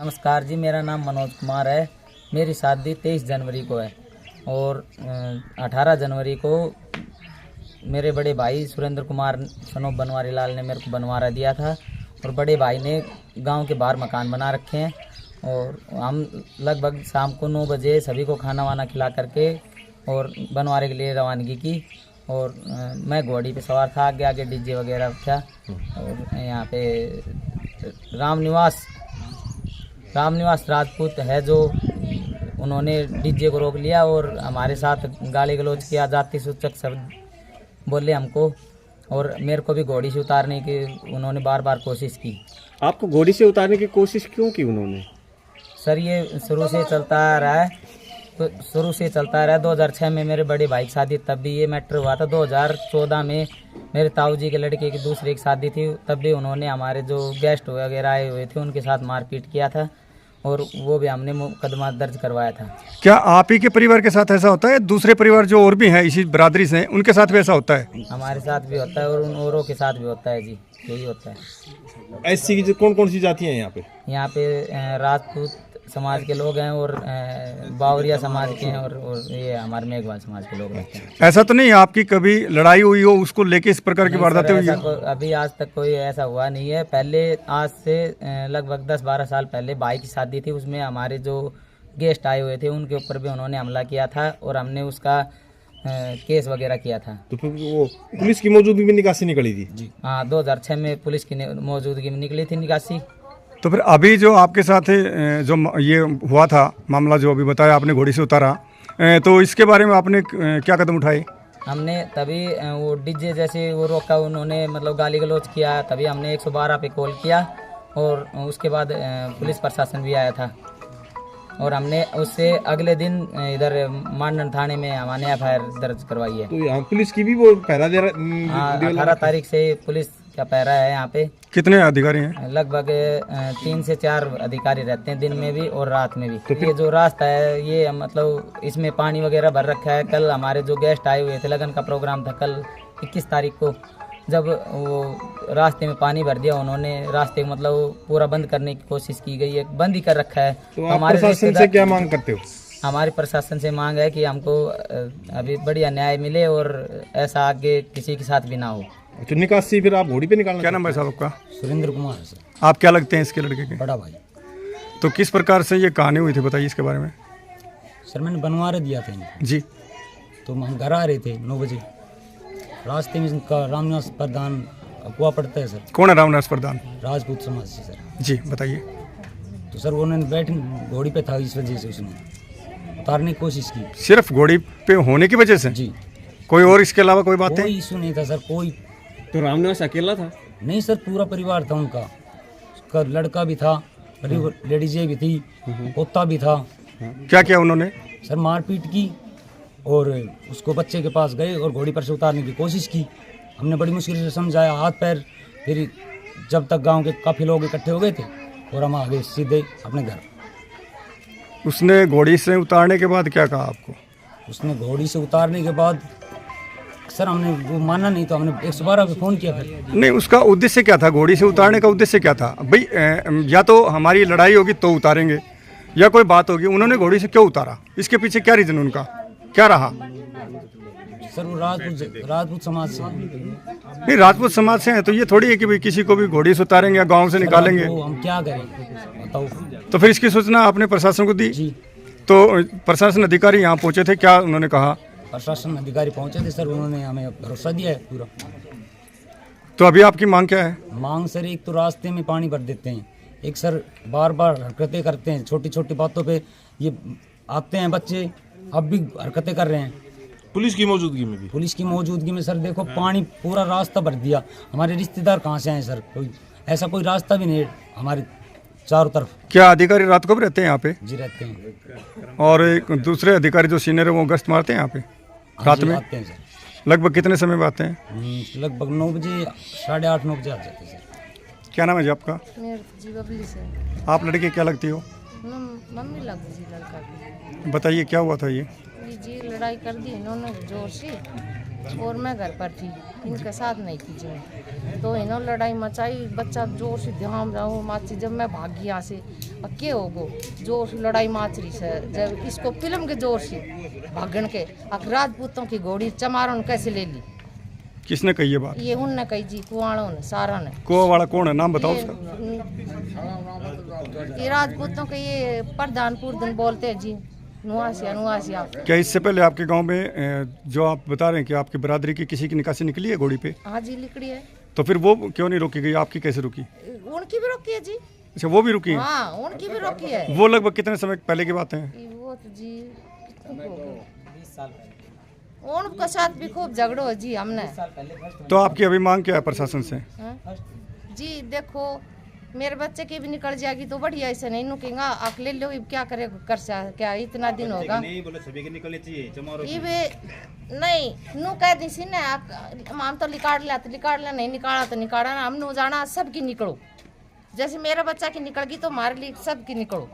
नमस्कार जी, मेरा नाम मनोज कुमार है। मेरी शादी 23 जनवरी को है और 18 जनवरी को मेरे बड़े भाई सुरेंद्र कुमार सनोफ बनवारी लाल ने मेरे को बनवारा दिया था और बड़े भाई ने गांव के बाहर मकान बना रखे हैं और हम लगभग शाम को 9 बजे सभी को खाना वाना खिला करके और बनवारे के लिए रवानगी की और मैं घोड़ी पे सवार था, आगे आगे डीजे वगैरह था और यहाँ पे रामनिवास राजपूत है जो उन्होंने डीजे को रोक लिया और हमारे साथ गाली गलौज किया, जाति सूचक शब्द बोले हमको और मेरे को भी घोड़ी से उतारने की उन्होंने बार बार कोशिश की। आपको घोड़ी से उतारने की कोशिश क्यों की उन्होंने? सर ये शुरू से चलता आ रहा है, तो शुरू से चलता रहा है। 2006 में मेरे बड़े भाई की शादी, तब भी ये मैटर हुआ था। 2014 में मेरे ताऊ जी के लड़के की दूसरे की शादी थी, तब भी उन्होंने हमारे जो गेस्ट वगैरह आए हुए थे उनके साथ मारपीट किया था और वो भी हमने मुकदमा दर्ज करवाया था। क्या आप ही के परिवार के साथ ऐसा होता है, दूसरे परिवार जो और भी हैं इसी बरादरी से उनके साथ भी ऐसा होता है? हमारे साथ भी होता है और उन औरों के साथ भी होता है जी, यही होता है। ऐसी की कौन कौन सी जातियाँ हैं यहाँ पे? यहाँ पे राजपूत समाज के लोग हैं और बावरिया समाज के हैं और ये हमारे मेघवाल समाज के लोग रहते हैं। ऐसा तो नहीं आपकी कभी लड़ाई हुई हो उसको लेके इस प्रकार की वारदातें हुई हो? अभी आज तक कोई ऐसा हुआ नहीं है। पहले आज से लगभग 10-12 साल पहले भाई की शादी थी, उसमें हमारे जो गेस्ट आए हुए थे उनके ऊपर भी उन्होंने हमला किया था और हमने उसका केस वगैरह किया था। तो फिर वो पुलिस की मौजूदगी में निकासी निकली थी जी? हाँ, 2006 में पुलिस की मौजूदगी में निकली थी निकासी। तो फिर अभी जो आपके साथ जो ये हुआ था मामला जो अभी बताया आपने घोड़ी से उतारा, तो इसके बारे में आपने क्या कदम उठाए? हमने तभी वो डीजे जैसे वो रोका, उन्होंने मतलब गाली गलौज किया, तभी हमने 112 पे कॉल किया और उसके बाद पुलिस प्रशासन भी आया था और हमने उससे अगले दिन इधर मांडन थाने में हमने FIR दर्ज करवाई है। तो यहाँ पुलिस की भी वो पहरा दे रहा? हाँ, 18 तारीख से पुलिस का पहरा है यहाँ पे। कितने अधिकारी हैं? लगभग 3 से 4 अधिकारी रहते हैं, दिन में भी और रात में भी। तो ये जो रास्ता है ये मतलब इसमें पानी वगैरह भर रखा है। कल हमारे जो गेस्ट आए हुए थे, लगन का प्रोग्राम था कल 21 तारीख को, जब वो रास्ते में पानी भर दिया उन्होंने, रास्ते को मतलब पूरा बंद करने की कोशिश की गई है, बंद ही कर रखा है। तो हमारे प्रशासन से क्या मांग करते हो? हमारे प्रशासन से मांग है कि हमको अभी बढ़िया न्याय मिले और ऐसा आगे किसी के साथ भी ना हो। तो निकासी फिर आप घोड़ी पे निकालना? क्या नाम है साहब आपका? सुरेंद्र कुमार सर। आप क्या लगते हैं इसके लड़के के? बड़ा भाई। तो किस प्रकार से ये कहानी हुई थी, बताइए इसके बारे में। सर मैंने बनवारे दिया था इनको जी। तो हम घर आ रहे थे 9 बजे, रास्ते में इनका रामनिवास प्रधान अगुआ पड़ता है सर। कौन है रामनिवास प्रधान? राजपूत समाज से सर। जी बताइए। तो सर उन्होंने बैठ घोड़ी पे था, इस वजह से उसने उतारने की कोशिश की। सिर्फ घोड़ी पे होने की वजह से? जी। कोई और इसके अलावा कोई बात? कोई इशू नहीं था सर, कोई। तो रामनिवास अकेला था? नहीं सर, पूरा परिवार था उनका। उसका लड़का भी था, लेडीजें भी थी, पोता भी था। क्या किया उन्होंने? सर मारपीट की और उसको बच्चे के पास गए और घोड़ी पर से उतारने की कोशिश की। हमने बड़ी मुश्किल से समझाया, हाथ पैर, फिर जब तक गांव के काफ़ी लोग इकट्ठे हो गए थे और हम आ गए सीधे अपने घर। उसने घोड़ी से उतारने के बाद क्या कहा आपको? उसने घोड़ी से उतारने के बाद सर हमने वो माना नहीं, तो हमने 112 पे फ़ोन किया। फिर नहीं, उसका उद्देश्य क्या था? घोड़ी से उतारने का उद्देश्य क्या था भाई? या तो हमारी लड़ाई होगी तो उतारेंगे या कोई बात होगी, उन्होंने घोड़ी से क्यों उतारा? इसके पीछे क्या रीज़न उनका क्या रहा? सर वो राजपूत समाज से। नहीं, राजपूत समाज से है तो ये थोड़ी है कि भाई किसी को भी घोड़ी से उतारेंगे या गाँव से निकालेंगे। हम क्या करें बताओ? तो फिर इसकी सूचना आपने प्रशासन को दी? जी। तो प्रशासन अधिकारी यहाँ पहुँचे थे, क्या उन्होंने कहा? प्रशासन अधिकारी पहुंचे थे सर, उन्होंने हमें भरोसा दिया है पूरा। तो अभी आपकी मांग क्या है? मांग सर, एक तो रास्ते में पानी भर देते हैं, एक सर बार बार हरकतें करते हैं, छोटी छोटी बातों पे ये आते हैं बच्चे, अब भी हरकतें कर रहे हैं। पुलिस की मौजूदगी में भी? पुलिस की मौजूदगी में सर देखो, पानी पूरा रास्ता भर दिया। हमारे रिश्तेदार कहाँ से आए सर? कोई ऐसा कोई रास्ता भी नहीं है हमारे चारों तरफ। क्या अधिकारी रात को भी रहते हैं यहाँ पे? जी रहते हैं। और एक दूसरे अधिकारी जो सीनियर है वो गश्त मारते हैं यहाँ पे रात में? आते हैं सर। लगभग कितने समय में आते हैं? लगभग 9 बजे, 8:30-9 बजे आ जाते हैं सर। क्या नाम है जी आपका? मेरा जी बबली से। आप लड़की क्या लगती हो? मम्मी लग जी लड़का की। बताइए क्या हुआ था ये? जी लड़ाई कर दी इन्होंने जोर से, और मैं घर पर थी, इनके साथ नहीं थी जी मैं। तो इन्होंने लड़ाई मचाई, बच्चा जोर से ध्यान रहो माची। जब मैं भागी यहाँ से, अके हो गो जोर से लड़ाई माच रही से, जब इसको फिल्म के जोर से भागन के राजपूतों की घोड़ी चमारों ने कैसे ले ली। किसने कही ये बात? ये उनने कही जी, कुआड़ों ने, सारा ने। कुआ वाला कौन है, नाम बताओ ये, उसका। ये राजपूतों के ये प्रधानपुर दिन बोलते हैं जी, नुआसिया नुआसिया। क्या इससे पहले आपके गांव में जो आप बता रहे हैं कि आपकी बरादरी की किसी की निकासी निकली है घोड़ी पे, हाँ जी लिकड़ी है। तो फिर वो क्यों नहीं रोकी गई, आपकी कैसे रुकी? उनकी भी रोकी है जी। अच्छा, वो भी रुकी है? हाँ उनकी भी रोकी है। वो लगभग कितने समय पहले की बात है? वो तो जी कितने हो गए? 20 साल पहले। उनके साथ भी खूब झगड़ो है जी हमने। तो आपकी अभी मांग क्या है प्रशासन से? हाँ? जी देखो मेरे बच्चे की भी निकल जाएगी तो बढ़िया, ऐसे नहीं नुकेगा आख ले लो, क्या करे कर सा क्या, इतना दिन होगा नहीं बोले सभी के निकलने चाहिए चमारों की। ये भी नहीं नु कह दी सी ना, हम तो निकाल लिया तो निकाल लिया, नहीं निकाला तो निकाला ना, हम नु जाना सबकी निकलो। जैसे मेरा बच्चा की निकल गई तो हमारे लिए सबकी निकलो।